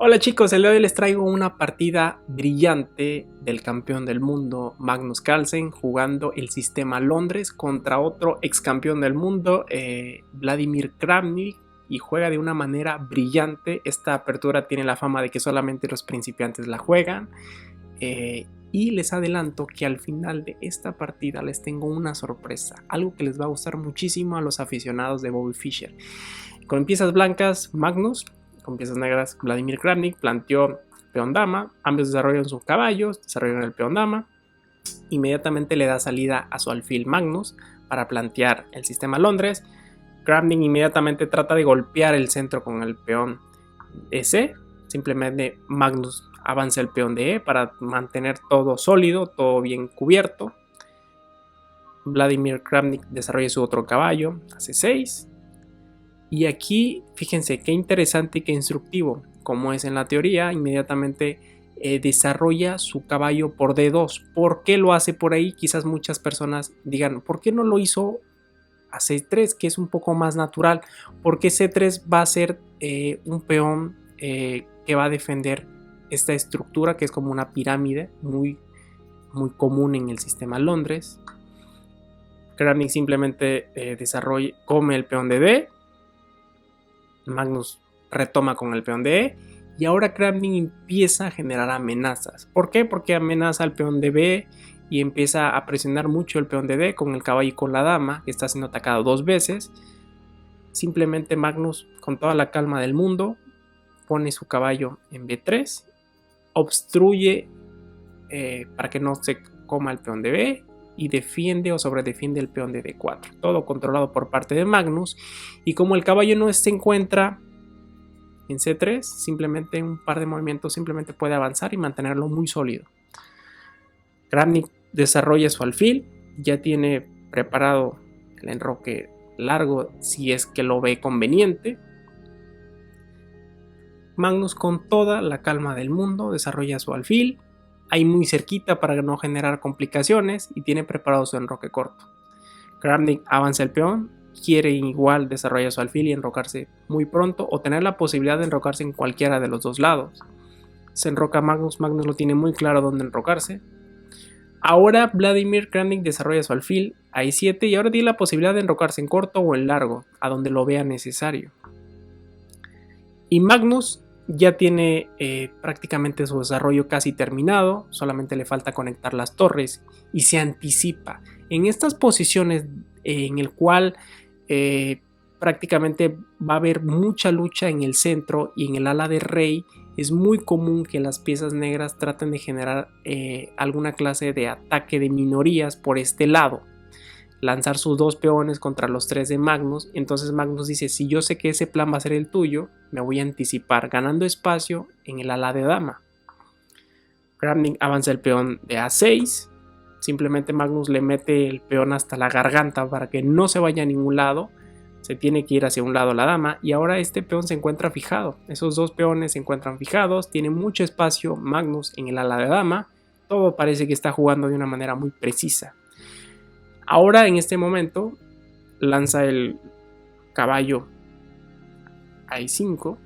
Hola chicos, el día de hoy les traigo una partida brillante del campeón del mundo Magnus Carlsen jugando el sistema Londres contra otro ex campeón del mundo, Vladimir Kramnik, y juega de una manera brillante. Esta apertura tiene la fama de que solamente los principiantes la juegan, y les adelanto que al final de esta partida les tengo una sorpresa, algo que les va a gustar muchísimo a los aficionados de Bobby Fischer. Con piezas blancas Magnus, con piezas negras Vladimir Kramnik planteó peón dama, ambos desarrollan sus caballos, desarrollan el peón dama, inmediatamente le da salida a su alfil Magnus para plantear el sistema Londres. Kramnik inmediatamente trata de golpear el centro con el peón de C, simplemente Magnus avanza el peón de E para mantener todo sólido, todo bien cubierto. Vladimir Kramnik desarrolla su otro caballo, hace 6. Y aquí, fíjense qué interesante y qué instructivo. Como es en la teoría, inmediatamente desarrolla su caballo por D2. ¿Por qué lo hace por ahí? Quizás muchas personas digan, ¿por qué no lo hizo a C3, que es un poco más natural? Porque C3 va a ser un peón que va a defender esta estructura, que es como una pirámide muy, muy común en el sistema Londres. Kramnik simplemente come el peón de D. Magnus retoma con el peón de E, y ahora Kramnik empieza a generar amenazas. ¿Por qué? Porque amenaza al peón de B y empieza a presionar mucho el peón de D con el caballo y con la dama, que está siendo atacado 2 veces. Simplemente Magnus, con toda la calma del mundo, pone su caballo en B3, obstruye para que no se coma el peón de B, y defiende o sobredefiende el peón de D4, todo controlado por parte de Magnus. Y como el caballo no se encuentra en C3, simplemente un par de movimientos simplemente puede avanzar y mantenerlo muy sólido. Kramnik desarrolla su alfil, ya tiene preparado el enroque largo si es que lo ve conveniente. Magnus, con toda la calma del mundo, desarrolla su alfil ahí muy cerquita para no generar complicaciones, y tiene preparado su enroque corto. Kramnik avanza el peón, quiere igual desarrollar su alfil y enrocarse muy pronto, o tener la posibilidad de enrocarse en cualquiera de los dos lados. Se enroca Magnus, Magnus lo tiene muy claro dónde enrocarse. Ahora Vladimir Kramnik desarrolla su alfil a I7, y ahora tiene la posibilidad de enrocarse en corto o en largo, a donde lo vea necesario. Y Magnus ya tiene prácticamente su desarrollo casi terminado, solamente le falta conectar las torres y se anticipa. En estas posiciones en el cual prácticamente va a haber mucha lucha en el centro y en el ala de rey, es muy común que las piezas negras traten de generar alguna clase de ataque de minorías por este lado, lanzar sus 2 peones contra los 3 de Magnus. Entonces Magnus dice, si yo sé que ese plan va a ser el tuyo, me voy a anticipar, ganando espacio en el ala de dama. Kramnik avanza el peón de A6, simplemente Magnus le mete el peón hasta la garganta para que no se vaya a ningún lado, se tiene que ir hacia un lado la dama, y ahora este peón se encuentra fijado, esos 2 peones se encuentran fijados, tiene mucho espacio Magnus en el ala de dama, todo parece que está jugando de una manera muy precisa. Ahora en este momento lanza el caballo a I5.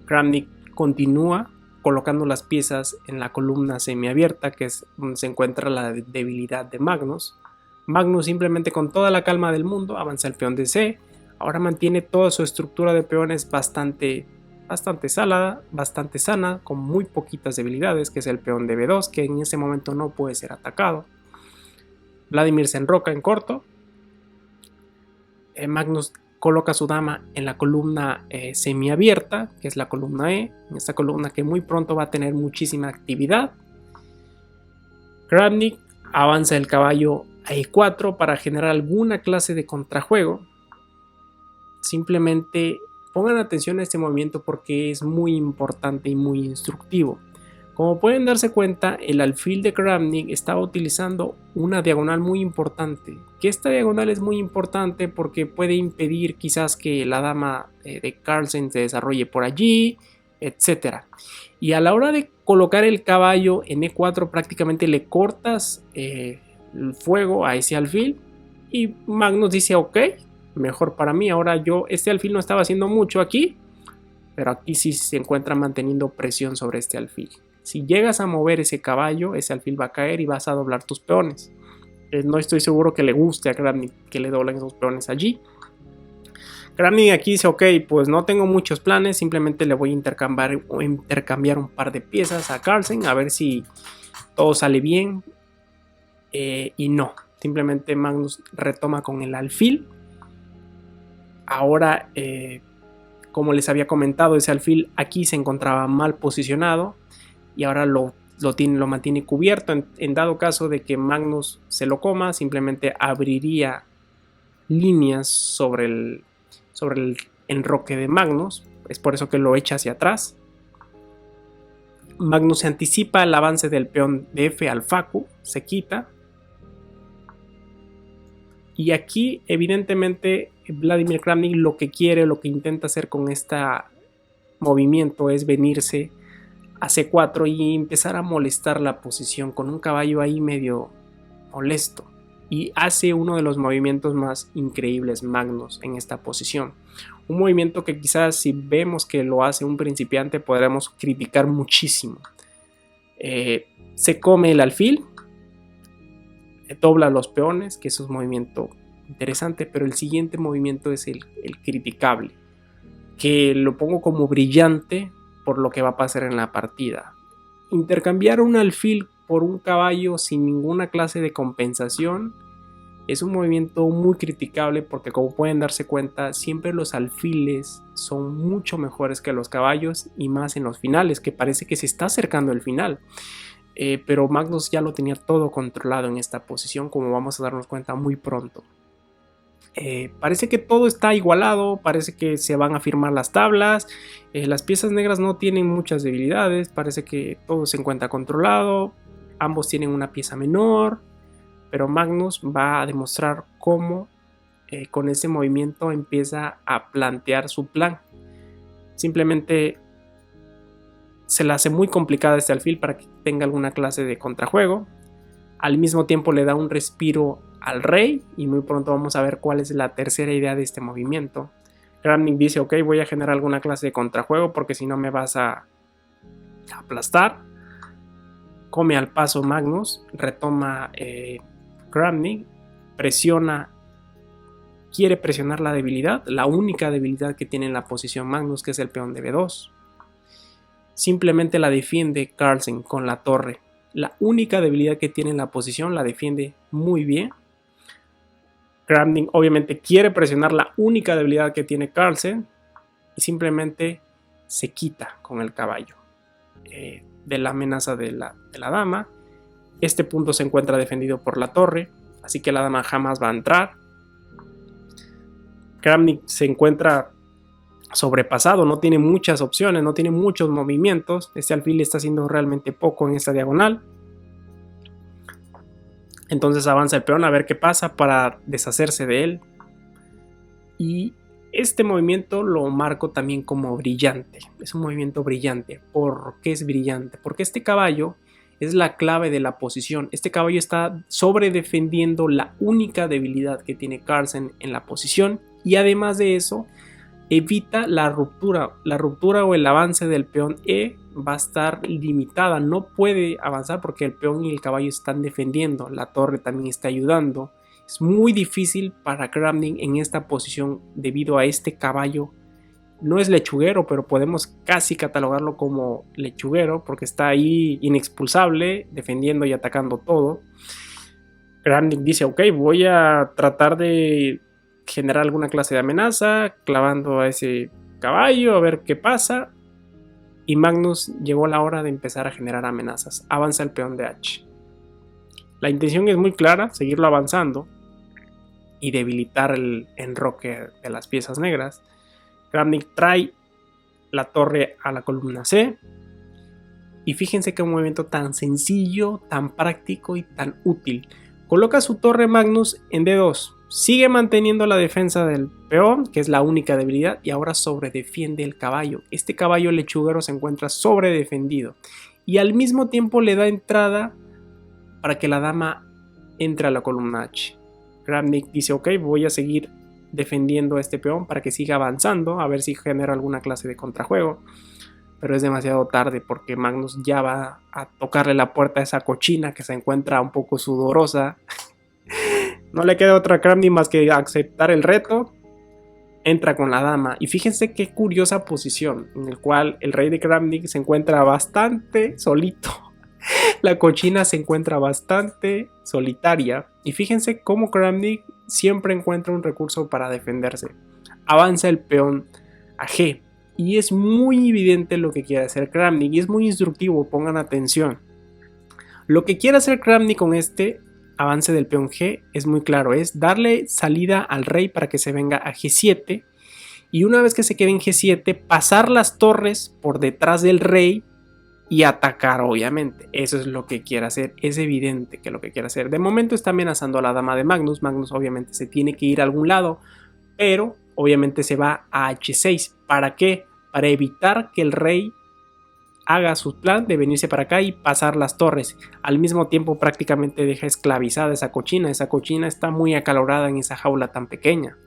Kramnik continúa colocando las piezas en la columna semiabierta, que es donde se encuentra la debilidad de Magnus. Magnus, simplemente con toda la calma del mundo, avanza el peón de C. Ahora mantiene toda su estructura de peones bastante sana, con muy poquitas debilidades, que es el peón de B2, que en ese momento no puede ser atacado. Vladimir se enroca en corto. Magnus coloca su dama en la columna semiabierta, que es la columna E, en esta columna que muy pronto va a tener muchísima actividad. Kramnik avanza el caballo a E4 para generar alguna clase de contrajuego. Simplemente pongan atención a este movimiento porque es muy importante y muy instructivo. Como pueden darse cuenta, el alfil de Kramnik estaba utilizando una diagonal muy importante. Que esta diagonal es muy importante porque puede impedir quizás que la dama de Carlsen se desarrolle por allí, etc. Y a la hora de colocar el caballo en E4 prácticamente le cortas el fuego a ese alfil, y Magnus dice ok, mejor para mí, ahora este alfil no estaba haciendo mucho aquí, pero aquí sí se encuentra manteniendo presión sobre este alfil. Si llegas a mover ese caballo, ese alfil va a caer y vas a doblar tus peones. No estoy seguro que le guste a Kramnik que le doblen esos peones allí. Kramnik aquí dice, ok, pues no tengo muchos planes, simplemente le voy a intercambiar un par de piezas a Carlsen, a ver si todo sale bien. Y no, simplemente Magnus retoma con el alfil. Ahora, como les había comentado, ese alfil aquí se encontraba mal posicionado y ahora lo mantiene cubierto. En dado caso de que Magnus se lo coma, simplemente abriría líneas sobre el enroque de Magnus. Es por eso que lo echa hacia atrás. Magnus se anticipa el avance del peón de F al Facu, se quita. Y aquí, evidentemente, Vladimir Kramnik lo que quiere, lo que intenta hacer con este movimiento es venirse a C4 y empezar a molestar la posición con un caballo ahí medio molesto. Y hace uno de los movimientos más increíbles Magnus en esta posición. Un movimiento que quizás si vemos que lo hace un principiante podremos criticar muchísimo. Se come el alfil, dobla los peones, que eso es un movimiento interesante, pero el siguiente movimiento es el criticable, que lo pongo como brillante por lo que va a pasar en la partida. Intercambiar un alfil por un caballo sin ninguna clase de compensación es un movimiento muy criticable porque, como pueden darse cuenta, siempre los alfiles son mucho mejores que los caballos y más en los finales, que parece que se está acercando el final. Pero Magnus ya lo tenía todo controlado en esta posición, como vamos a darnos cuenta muy pronto. Parece que todo está igualado, parece que se van a firmar las tablas, las piezas negras no tienen muchas debilidades, parece que todo se encuentra controlado, ambos tienen una pieza menor, pero Magnus va a demostrar cómo con ese movimiento empieza a plantear su plan. Simplemente se le hace muy complicada este alfil para que tenga alguna clase de contrajuego. Al mismo tiempo le da un respiro al rey y muy pronto vamos a ver cuál es la tercera idea de este movimiento. Kramnik dice, ok, voy a generar alguna clase de contrajuego porque si no me vas a aplastar. Come al paso Magnus, retoma Kramnik, quiere presionar la debilidad, la única debilidad que tiene en la posición Magnus, que es el peón de B2. Simplemente la defiende Carlsen con la torre. La única debilidad que tiene en la posición la defiende muy bien. Kramnik obviamente quiere presionar la única debilidad que tiene Carlsen y simplemente se quita con el caballo de la amenaza de la dama. Este punto se encuentra defendido por la torre, así que la dama jamás va a entrar. Kramnik se encuentra sobrepasado, no tiene muchas opciones, no tiene muchos movimientos. Este alfil está haciendo realmente poco en esta diagonal. Entonces avanza el peón a ver qué pasa para deshacerse de él. Y este movimiento lo marco también como brillante. Es un movimiento brillante. ¿Por qué es brillante? Porque este caballo es la clave de la posición. Este caballo está sobredefendiendo la única debilidad que tiene Carlsen en la posición. Y además de eso, evita la ruptura. La ruptura o el avance del peón E va a estar limitada. No puede avanzar porque el peón y el caballo están defendiendo. La torre también está ayudando. Es muy difícil para Kramnik en esta posición debido a este caballo. No es lechuguero, pero podemos casi catalogarlo como lechuguero porque está ahí inexpulsable, defendiendo y atacando todo. Kramnik dice, ok, voy a tratar de generar alguna clase de amenaza, clavando a ese caballo, a ver qué pasa. Y Magnus llegó la hora de empezar a generar amenazas. Avanza el peón de H. La intención es muy clara, seguirlo avanzando y debilitar el enroque de las piezas negras. Kramnik trae la torre a la columna C. Y fíjense qué movimiento tan sencillo, tan práctico y tan útil. Coloca su torre Magnus en D2. Sigue manteniendo la defensa del peón, que es la única debilidad, y ahora sobredefiende el caballo. Este caballo lechuguero se encuentra sobredefendido. Y al mismo tiempo le da entrada para que la dama entre a la columna H. Kramnik dice, ok, voy a seguir defendiendo a este peón para que siga avanzando, a ver si genera alguna clase de contrajuego. Pero es demasiado tarde porque Magnus ya va a tocarle la puerta a esa cochina que se encuentra un poco sudorosa. No le queda otra a Kramnik más que aceptar el reto. Entra con la dama y fíjense qué curiosa posición en la cual el rey de Kramnik se encuentra bastante solito. La cochina se encuentra bastante solitaria y fíjense cómo Kramnik siempre encuentra un recurso para defenderse. Avanza el peón a G y es muy evidente lo que quiere hacer Kramnik y es muy instructivo, pongan atención. Lo que quiere hacer Kramnik con este avance del peón G es muy claro, es darle salida al rey para que se venga a G7 y una vez que se quede en G7 pasar las torres por detrás del rey y atacar, obviamente. Eso es lo que quiere hacer, es evidente que lo que quiere hacer. De momento está amenazando a la dama de Magnus. Magnus obviamente se tiene que ir a algún lado, pero obviamente se va a H6. ¿Para qué? Para evitar que el rey haga su plan de venirse para acá y pasar las torres. Al mismo tiempo prácticamente deja esclavizada esa cochina. Esa cochina está muy acalorada en esa jaula tan pequeña.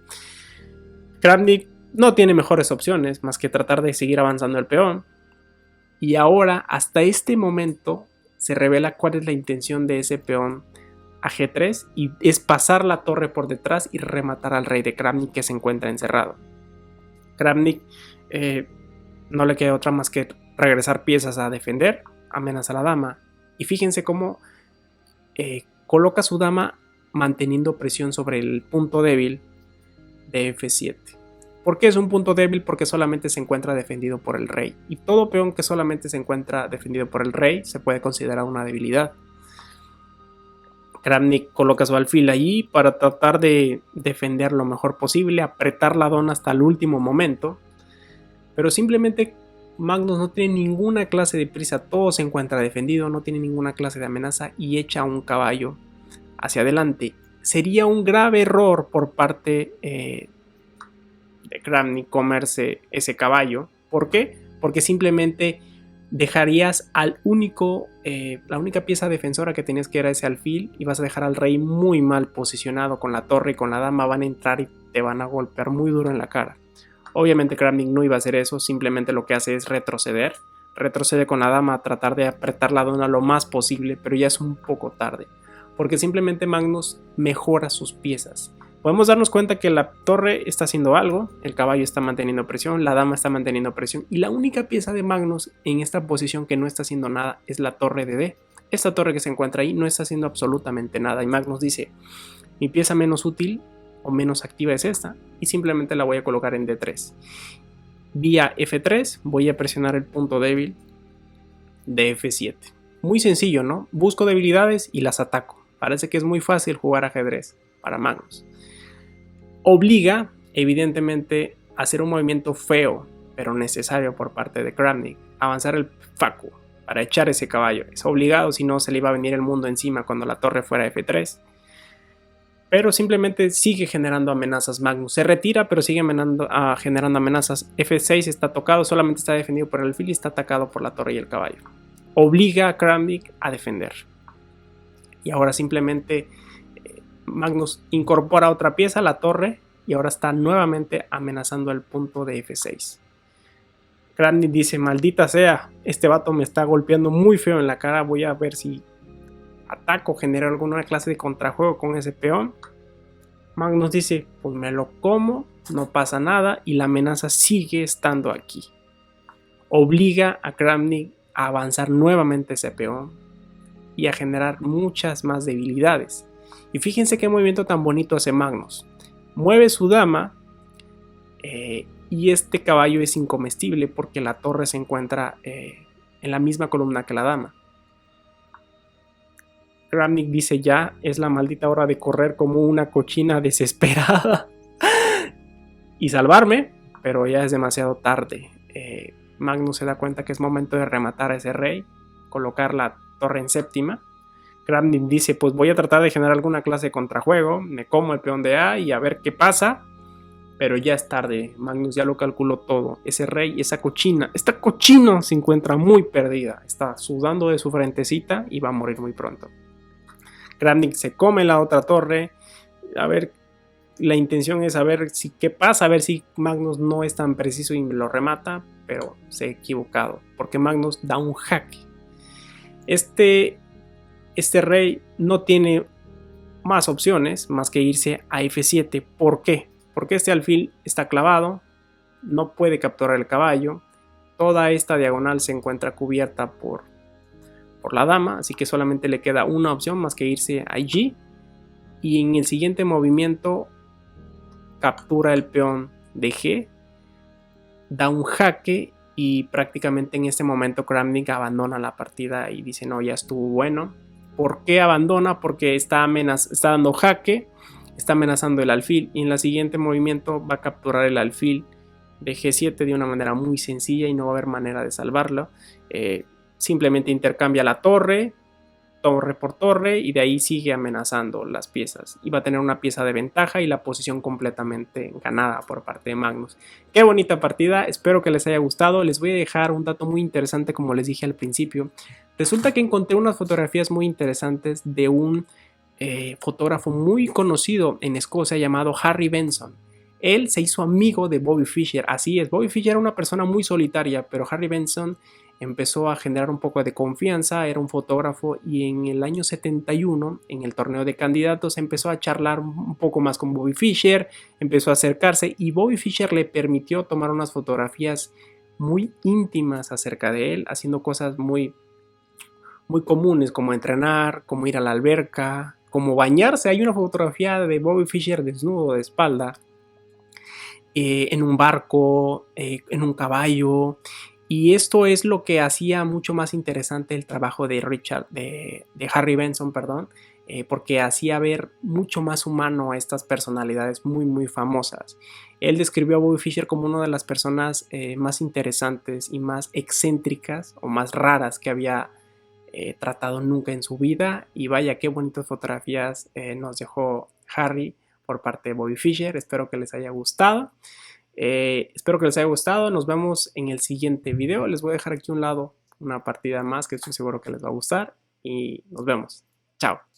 Kramnik no tiene mejores opciones más que tratar de seguir avanzando el peón. Y ahora, hasta este momento, se revela cuál es la intención de ese peón a G3 y es pasar la torre por detrás y rematar al rey de Kramnik que se encuentra encerrado. Kramnik no le queda otra más que regresar piezas a defender, amenaza a la dama y fíjense cómo coloca a su dama manteniendo presión sobre el punto débil de F7. ¿Por qué es un punto débil? Porque solamente se encuentra defendido por el rey. Y todo peón que solamente se encuentra defendido por el rey se puede considerar una debilidad. Kramnik coloca su alfil allí para tratar de defender lo mejor posible, apretar la dona hasta el último momento. Pero simplemente Magnus no tiene ninguna clase de prisa, todo se encuentra defendido, no tiene ninguna clase de amenaza y echa un caballo hacia adelante. Sería un grave error por parte de Kramnik comerse ese caballo. ¿Por qué? Porque simplemente dejarías al la única pieza defensora que tenías, que era ese alfil, y vas a dejar al rey muy mal posicionado con la torre y con la dama. Van a entrar y te van a golpear muy duro en la cara. Obviamente Kramnik no iba a hacer eso, simplemente lo que hace es retroceder. Retrocede con la dama a tratar de apretar la dona lo más posible, pero ya es un poco tarde, porque simplemente Magnus mejora sus piezas. Podemos darnos cuenta que la torre está haciendo algo, el caballo está manteniendo presión, la dama está manteniendo presión y la única pieza de Magnus en esta posición que no está haciendo nada es la torre de D. Esta torre que se encuentra ahí no está haciendo absolutamente nada y Magnus dice: mi pieza menos útil o menos activa es esta y simplemente la voy a colocar en D3. Vía F3 voy a presionar el punto débil de F7. Muy sencillo, ¿no? Busco debilidades y las ataco. Parece que es muy fácil jugar ajedrez para Magnus. Obliga, evidentemente, a hacer un movimiento feo, pero necesario por parte de Kramnik. Avanzar el facu para echar ese caballo. Es obligado, si no se le iba a venir el mundo encima cuando la torre fuera F3. Pero simplemente sigue generando amenazas Magnus. Se retira, pero sigue generando amenazas. F6 está tocado, solamente está defendido por el alfil y está atacado por la torre y el caballo. Obliga a Kramnik a defender. Y ahora simplemente Magnus incorpora otra pieza, la torre, y ahora está nuevamente amenazando el punto de F6. Kramnik dice: maldita sea, este vato me está golpeando muy feo en la cara, voy a ver si ataco, genero alguna clase de contrajuego con ese peón. Magnus dice: pues me lo como, no pasa nada, y la amenaza sigue estando aquí. Obliga a Kramnik a avanzar nuevamente ese peón y a generar muchas más debilidades. Y fíjense qué movimiento tan bonito hace Magnus. Mueve su dama y este caballo es incomestible porque la torre se encuentra en la misma columna que la dama. Kramnik dice: ya es la maldita hora de correr como una cochina desesperada y salvarme, pero ya es demasiado tarde. Magnus se da cuenta que es momento de rematar a ese rey, colocar la torre en séptima. Kramnik dice: pues voy a tratar de generar alguna clase de contrajuego, me como el peón de A y a ver qué pasa, pero ya es tarde. Magnus ya lo calculó todo. Ese rey, esta cochina se encuentra muy perdida, está sudando de su frentecita y va a morir muy pronto. Kramnik se come la otra torre. A ver, la intención es saber si qué pasa, a ver si Magnus no es tan preciso y lo remata, pero se ha equivocado, porque Magnus da un jaque. Este rey no tiene más opciones más que irse a F7. ¿Por qué? Porque este alfil está clavado, no puede capturar el caballo, toda esta diagonal se encuentra cubierta por la dama, así que solamente le queda una opción más que irse a G, y en el siguiente movimiento captura el peón de G, da un jaque y prácticamente en este momento Kramnik abandona la partida y dice no, ya estuvo bueno. ¿Por qué abandona? Porque está dando jaque, está amenazando el alfil y en el siguiente movimiento va a capturar el alfil de G7 de una manera muy sencilla y no va a haber manera de salvarlo. Simplemente intercambia la torre por torre y de ahí sigue amenazando las piezas y va a tener una pieza de ventaja y la posición completamente ganada por parte de Magnus. Qué bonita partida, espero que les haya gustado. Les voy a dejar un dato muy interesante, como les dije al principio. Resulta que encontré unas fotografías muy interesantes de un fotógrafo muy conocido en Escocia llamado Harry Benson. Él se hizo amigo de Bobby Fischer, así es, Bobby Fischer era una persona muy solitaria, pero Harry Benson empezó a generar un poco de confianza, era un fotógrafo y en el año 71, en el torneo de candidatos, empezó a charlar un poco más con Bobby Fischer, empezó a acercarse y Bobby Fischer le permitió tomar unas fotografías muy íntimas acerca de él, haciendo cosas muy comunes como entrenar, como ir a la alberca, como bañarse. Hay una fotografía de Bobby Fischer desnudo de espalda, en un barco, en un caballo. Y esto es lo que hacía mucho más interesante el trabajo de Harry Benson, perdón, porque hacía ver mucho más humano a estas personalidades muy famosas. Él describió a Bobby Fischer como una de las personas más interesantes y más excéntricas o más raras que había tratado nunca en su vida. Y vaya, qué bonitas fotografías nos dejó Harry por parte de Bobby Fischer. Espero que les haya gustado. Nos vemos en el siguiente video. Les voy a dejar aquí a un lado una partida más que estoy seguro que les va a gustar y nos vemos. Chao.